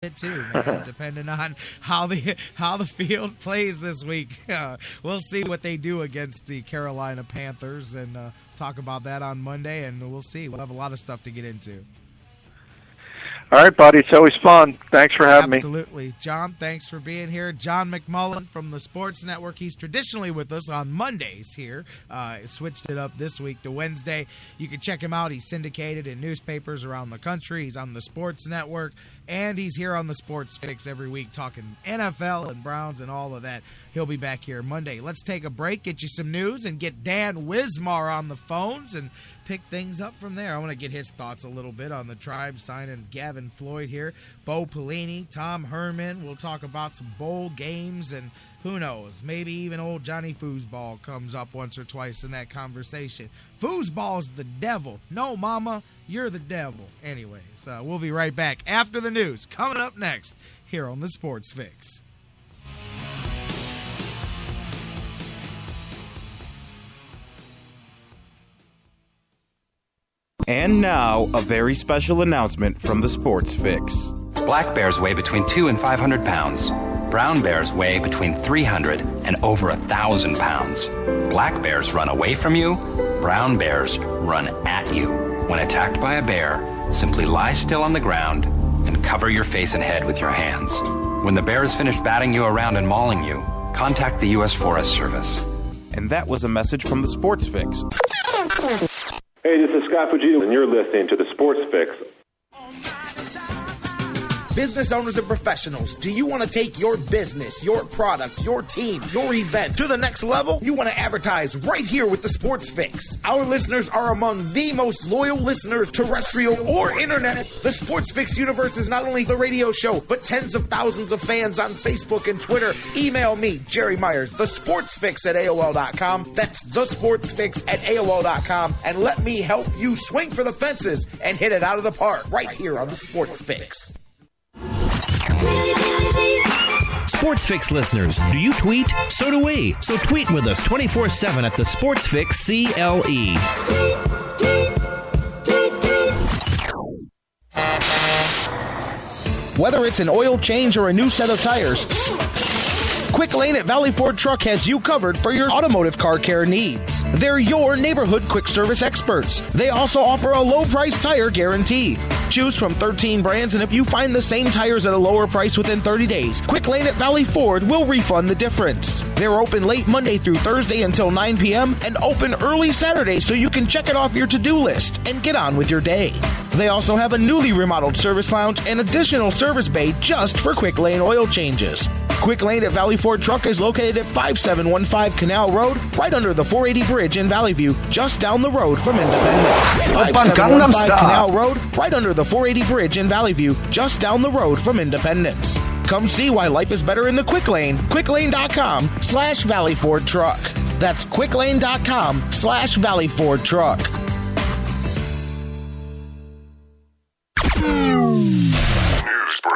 it too, man, depending on how the field plays this week. We'll see what they do against the Carolina Panthers and talk about that on Monday, and we'll see. We'll have a lot of stuff to get into. All right, buddy. It's always fun. Thanks for having me. Absolutely. John, thanks for being here. John McMullen from the Sports Network. He's traditionally with us on Mondays here. Switched it up this week to Wednesday. You can check him out. He's syndicated in newspapers around the country. He's on the Sports Network, and he's here on the Sports Fix every week talking NFL and Browns and all of that. He'll be back here Monday. Let's take a break, get you some news, and get Dan Wismar on the phones and pick things up from there. I want to get his thoughts a little bit on the Tribe signing Gavin Floyd here. Bo Pelini, Tom Herman. We'll talk about some bowl games, and who knows, maybe even old Johnny Foosball comes up once or twice in that conversation. Foosball's the devil. No, mama, you're the devil. Anyways, we'll be right back after the news. Coming up next here on the Sports Fix. And now, a very special announcement from the Sports Fix. Black bears weigh between 200 and 500 pounds. Brown bears weigh between 300 and over 1,000 pounds. Black bears run away from you. Brown bears run at you. When attacked by a bear, simply lie still on the ground and cover your face and head with your hands. When the bear is finished batting you around and mauling you, contact the U.S. Forest Service. And that was a message from the Sports Fix. Hey, this is Scott Fujita, and you're listening to the Sports Fix. Business owners and professionals, do you want to take your business, your product, your team, your event to the next level? You want to advertise right here with the Sports Fix. Our listeners are among the most loyal listeners, terrestrial or internet. The Sports Fix universe is not only the radio show, but tens of thousands of fans on Facebook and Twitter. Email me, Jerry Myers, thesportsfix@AOL.com. That's thesportsfix@AOL.com. And let me help you swing for the fences and hit it out of the park right here on the Sports Fix. Sports Fix listeners, do you tweet? So do we. So tweet with us 24/7 at the Sports Fix CLE. Whether it's an oil change or a new set of tires, Quick Lane at Valley Ford Truck has you covered for your automotive car care needs. They're your neighborhood quick service experts. They also offer a low price tire guarantee. Choose from 13 brands, and if you find the same tires at a lower price within 30 days, Quick Lane at Valley Ford will refund the difference. They're open late Monday through Thursday until 9 p.m. and open early Saturday so you can check it off your to-do list and get on with your day. They also have a newly remodeled service lounge and additional service bay just for Quick Lane oil changes. Quick Lane at Valley Ford Truck is located at 5715 Canal Road, right under the 480 bridge in Valley View, just down the road from Independence. 5715 Canal Road, right under the 480 bridge in Valley View, just down the road from Independence. Come see why life is better in the Quick Lane. QuickLane.com/Valley Ford Truck. That's QuickLane.com/Valley Ford Truck. News break.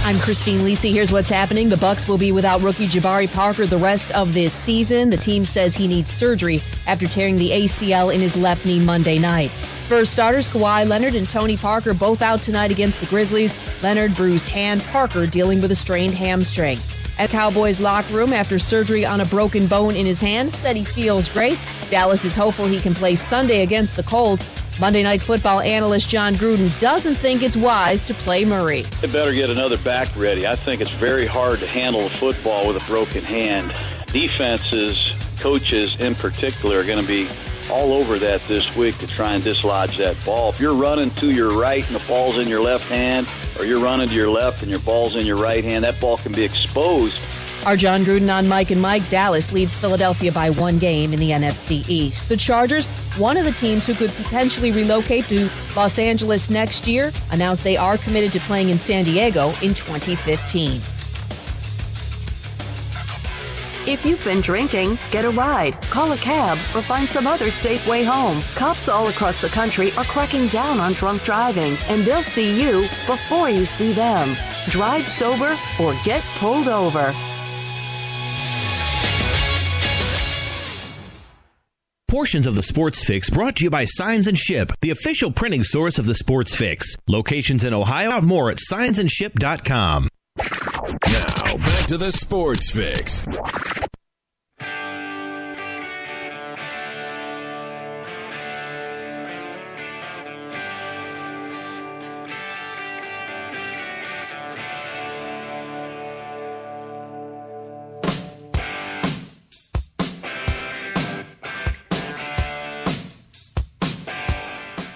I'm Christine Lisi. Here's what's happening. The Bucs will be without rookie Jabari Parker the rest of this season. The team says he needs surgery after tearing the ACL in his left knee Monday night. Spurs starters Kawhi Leonard and Tony Parker both out tonight against the Grizzlies. Leonard bruised hand, Parker dealing with a strained hamstring. At Cowboys locker room after surgery on a broken bone in his hand, said he feels great. Dallas is hopeful he can play Sunday against the Colts. Monday Night Football analyst John Gruden doesn't think it's wise to play Murray. They better get another back ready. I think it's very hard to handle a football with a broken hand. Defenses, coaches in particular, are going to be all over that this week to try and dislodge that ball. If you're running to your right and the ball's in your left hand, or you're running to your left and your ball's in your right hand, that ball can be exposed. Our John Gruden on Mike and Mike. Dallas leads Philadelphia by 1 game in the NFC East. The Chargers, one of the teams who could potentially relocate to Los Angeles next year, announced they are committed to playing in San Diego in 2015. If you've been drinking, get a ride, call a cab, or find some other safe way home. Cops all across the country are cracking down on drunk driving, and they'll see you before you see them. Drive sober or get pulled over. Portions of the Sports Fix brought to you by Signs and Ship, the official printing source of the Sports Fix. Locations in Ohio. Out more at signsandship.com. Now, back to the Sports Fix.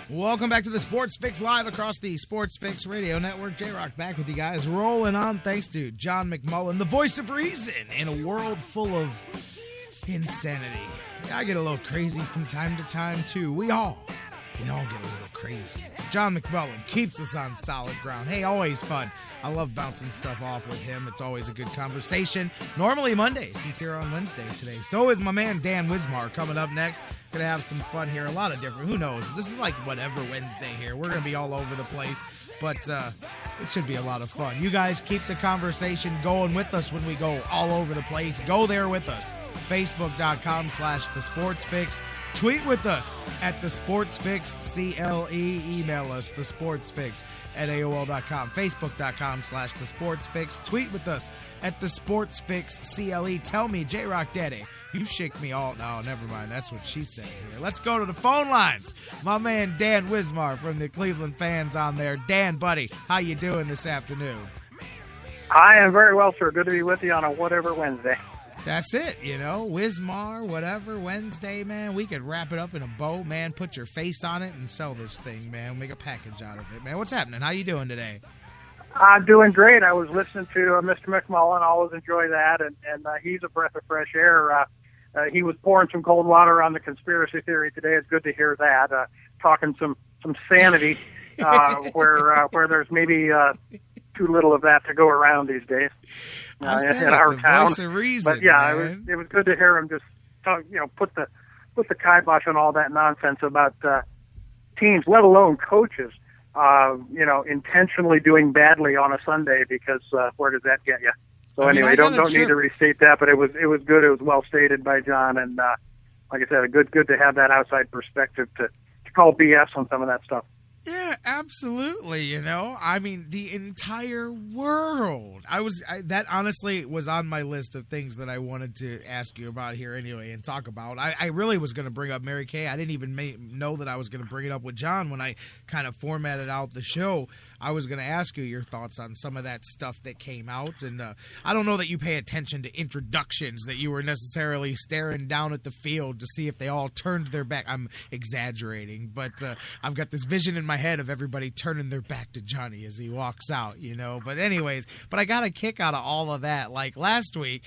Welcome back to the Sports Fix live across the Sports Fix Radio Network. J-Rock back with you guys, rolling on thanks to John McMullen, the voice of reason in a world full of insanity. I get a little crazy from time to time, too. We all get a little crazy. John McMullen keeps us on solid ground. Hey, always fun. I love bouncing stuff off with him. It's always a good conversation. Normally Mondays. He's here on Wednesday today. So is my man Dan Wismar coming up next. Gonna have some fun here. A lot of different, who knows? This is like whatever Wednesday here. We're gonna be all over the place, but it should be a lot of fun. You guys keep the conversation going with us when we go all over the place. Go there with us. Facebook.com/thesportsfix. Tweet with us at thesportsfixcle. Email us thesportsfix@AOL.com. Facebook.com/thesportsfix. Tweet with us at thesportsfixcle. Tell me, J-Rock Daddy, you shake me all. No, never mind. That's what she said here. Let's go to the phone lines. My man Dan Wismar from the Cleveland Fans on there. Dan, buddy, how you doing this afternoon? I am very well, sir. Good to be with you on a whatever Wednesday. That's it, Wismar, whatever, Wednesday, man. We could wrap it up in a bow, man, put your face on it and sell this thing, man. Make a package out of it, man. What's happening? How you doing today? I'm doing great. I was listening to Mr. McMullen. Always enjoy that, and he's a breath of fresh air. He was pouring some cold water on the conspiracy theory today. It's good to hear that. Talking some sanity where there's maybe too little of that to go around these days in our town. Voice of reason, but yeah, man. it was good to hear him just talk, put the kibosh on all that nonsense about teams, let alone coaches, intentionally doing badly on a Sunday, because where does that get you? So anyway, don't need to restate that, but it was good. It was well stated by John, and like I said, good to have that outside perspective to call BS on some of that stuff. Yeah, absolutely. I mean, the entire world. That honestly was on my list of things that I wanted to ask you about here anyway and talk about. I really was going to bring up Mary Kay. I didn't even know that I was going to bring it up with John when I kind of formatted out the show. I was going to ask you your thoughts on some of that stuff that came out. And I don't know that you pay attention to introductions, that you were necessarily staring down at the field to see if they all turned their back. I'm exaggerating, but I've got this vision in my head of everybody turning their back to Johnny as he walks out, But anyways, I got a kick out of all of that. Like last week,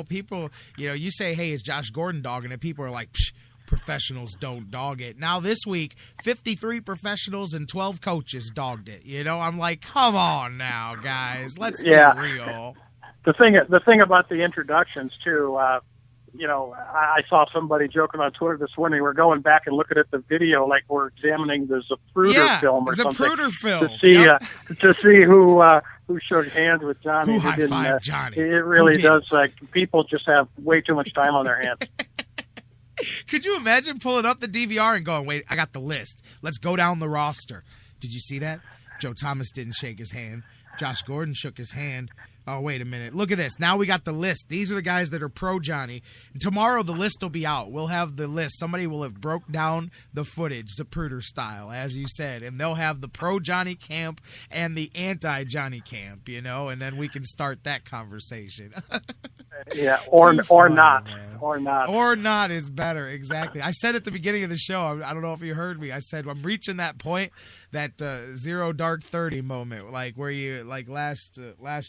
people, you say, hey, is Josh Gordon dogging it? People are like, psh, professionals don't dog it. Now this week, 53 professionals and 12 coaches dogged it. I'm like, come on now, guys. Let's be real. The thing about the introductions, too, I saw somebody joking on Twitter this morning. We're going back and looking at the video like we're examining the Zapruder film or something. Zapruder film. To see who shook hands with Johnny. Who high-fived Johnny. It really does. Like, people just have way too much time on their hands. Could you imagine pulling up the DVR and going, wait, I got the list. Let's go down the roster. Did you see that? Joe Thomas didn't shake his hand. Josh Gordon shook his hand. Oh, wait a minute. Look at this. Now we got the list. These are the guys that are pro Johnny. And tomorrow the list will be out. We'll have the list. Somebody will have broke down the footage, Zapruder style, as you said. And they'll have the pro Johnny camp and the anti-Johnny camp, and then we can start that conversation. Yeah, or not. Or not is better, exactly. I said at the beginning of the show, I don't know if you heard me, I said I'm reaching that point, that 0 dark 30 moment, like where you, like last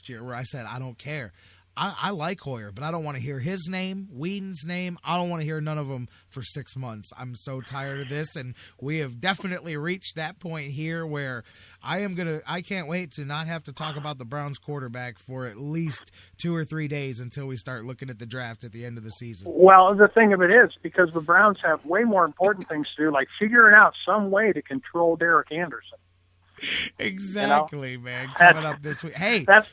year, where I said, I don't care. I like Hoyer, but I don't want to hear his name, Whedon's name. I don't want to hear none of them for 6 months. I'm so tired of this, and we have definitely reached that point here where I can't wait to not have to talk about the Browns quarterback for at least 2 or 3 days until we start looking at the draft at the end of the season. Well, the thing of it is, because the Browns have way more important things to do, like figuring out some way to control Derek Anderson. Exactly, man. Coming up this week. Hey, that's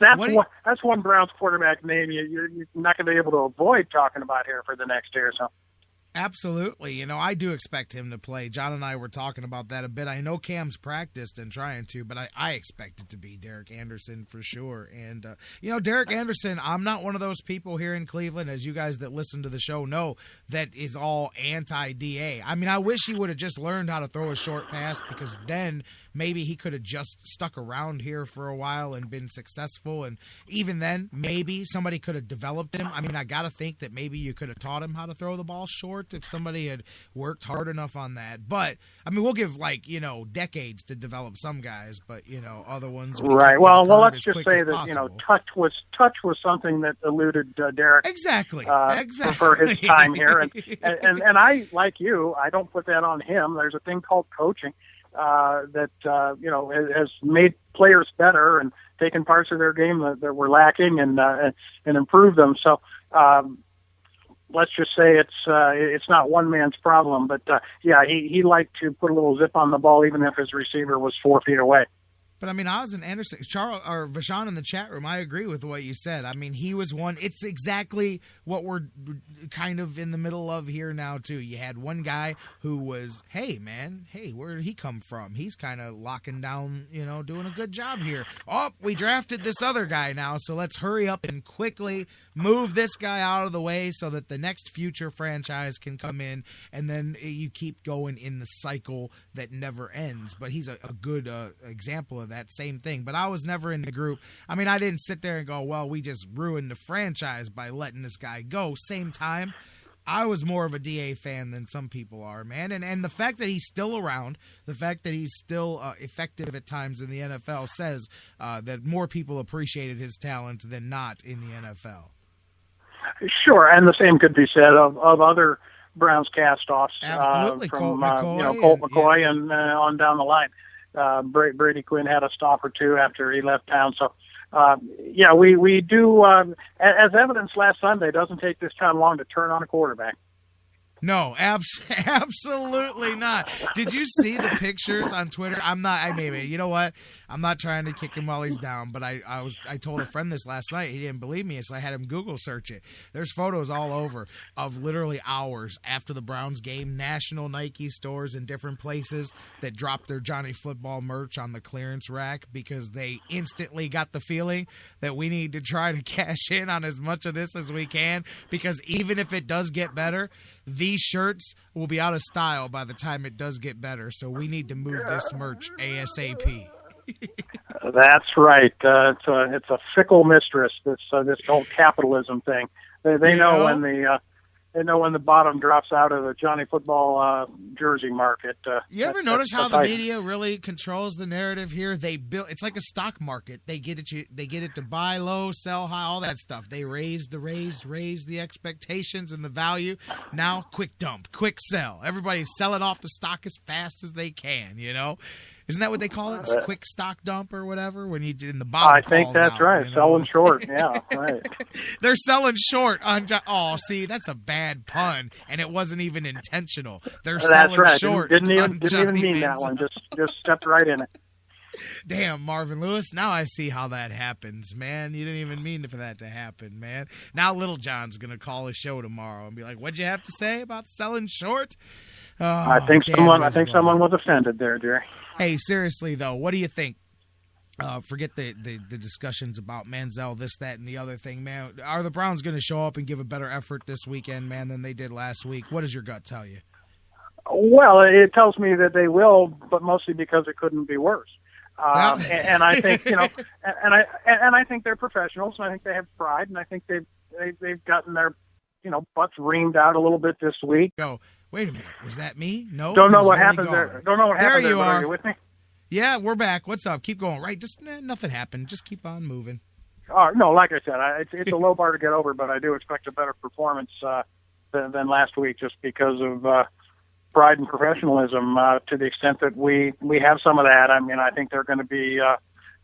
one Browns quarterback name you're not going to be able to avoid talking about here for the next day or so. Absolutely. I do expect him to play. John and I were talking about that a bit. I know Cam's practiced and trying to, but I expect it to be Derek Anderson for sure. And, Derek Anderson, I'm not one of those people here in Cleveland, as you guys that listen to the show know, that is all anti-DA. I mean, I wish he would have just learned how to throw a short pass, because then maybe he could have just stuck around here for a while and been successful. And even then, maybe somebody could have developed him. I mean, I got to think that maybe you could have taught him how to throw the ball short if somebody had worked hard enough on that. But, I mean, we'll give, decades to develop some guys, but, other ones. Right. Well, let's just say that, touch was something that eluded Derek. Exactly. For his time here. And I, like you, I don't put that on him. There's a thing called coaching that, has made players better and taken parts of their game that were lacking and improved them. So, let's just say it's not one man's problem, but he liked to put a little zip on the ball even if his receiver was 4 feet away. But, I mean, I was an Anderson. Charles or Vashon in the chat room, I agree with what you said. I mean, he was one. It's exactly what we're kind of in the middle of here now, too. You had one guy who was, hey, where did he come from? He's kind of locking down, doing a good job here. Oh, we drafted this other guy now, so let's hurry up and quickly move this guy out of the way so that the next future franchise can come in, and then you keep going in the cycle that never ends. But he's a good example of that same thing. But I was never in the group. I mean, I didn't sit there and go, well, we just ruined the franchise by letting this guy go. Same time, I was more of a DA fan than some people are, man. And the fact that he's still around, the fact that he's still effective at times in the NFL says that more people appreciated his talent than not in the NFL. Sure, and the same could be said of other Browns cast-offs. Absolutely, from Colt McCoy, Colt McCoy and on down the line. Brady Quinn had a stop or two after he left town. So, we do, as evidenced last Sunday, it doesn't take this time long to turn on a quarterback. No, absolutely not. Did you see the pictures on Twitter? You know what? I'm not trying to kick him while he's down, but I told a friend this last night. He didn't believe me, so I had him Google search it. There's photos all over of literally hours after the Browns game, national Nike stores in different places that dropped their Johnny Football merch on the clearance rack because they instantly got the feeling that we need to try to cash in on as much of this as we can, because even if it does get better, these shirts will be out of style by the time it does get better, so we need to move this merch ASAP. That's right. It's a fickle mistress. This whole capitalism thing. They know when the bottom drops out of the Johnny Football jersey market. You ever notice how the media really controls the narrative here? It's like a stock market. They get it to buy low, sell high, all that stuff. They raise the expectations and the value. Now, quick dump, quick sell. Everybody's selling off the stock as fast as they can. Isn't that what they call it? It's quick stock dump or whatever when you in the bottom. I think that's right. Selling short. Yeah, right. They're selling short on. Oh, see, that's a bad pun, and it wasn't even intentional. They're selling short. Didn't even mean that one. Just stepped right in it. Damn, Marvin Lewis. Now I see how that happens, man. You didn't even mean for that to happen, man. Now Little John's gonna call a show tomorrow and be like, "What'd you have to say about selling short?" Oh, I think someone was offended there, Jerry. Hey, seriously though, what do you think? Forget the discussions about Manziel, this, that, and the other thing, man. Are the Browns going to show up and give a better effort this weekend, man, than they did last week? What does your gut tell you? Well, it tells me that they will, but mostly because it couldn't be worse. And I think and I think they're professionals, and I think they have pride, and I think they've gotten their butts reamed out a little bit this week. Go. Wait a minute. Was that me? No. Don't know what happened there. Don't know what happened there. Are you with me? Yeah, we're back. What's up? Keep going. Right. Just nothing happened. Just keep on moving. No, like I said, it's a low bar to get over, but I do expect a better performance than last week, just because of pride and professionalism. To the extent that we have some of that, I mean, I think they're going to be.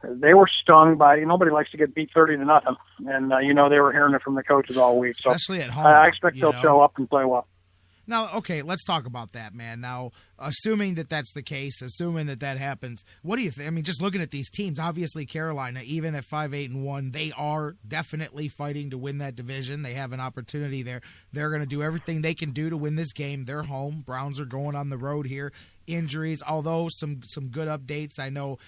They were stung by. Nobody likes to get beat 30-0, and they were hearing it from the coaches all week. So especially at home, I expect they'll show up and play well. Now, okay, let's talk about that, man. Now, assuming that that's the case, assuming that that happens, what do you think? I mean, just looking at these teams, obviously Carolina, even at 5-8-1, they are definitely fighting to win that division. They have an opportunity there. They're going to do everything they can do to win this game. They're home. Browns are going on the road here. Injuries, although some good updates. I know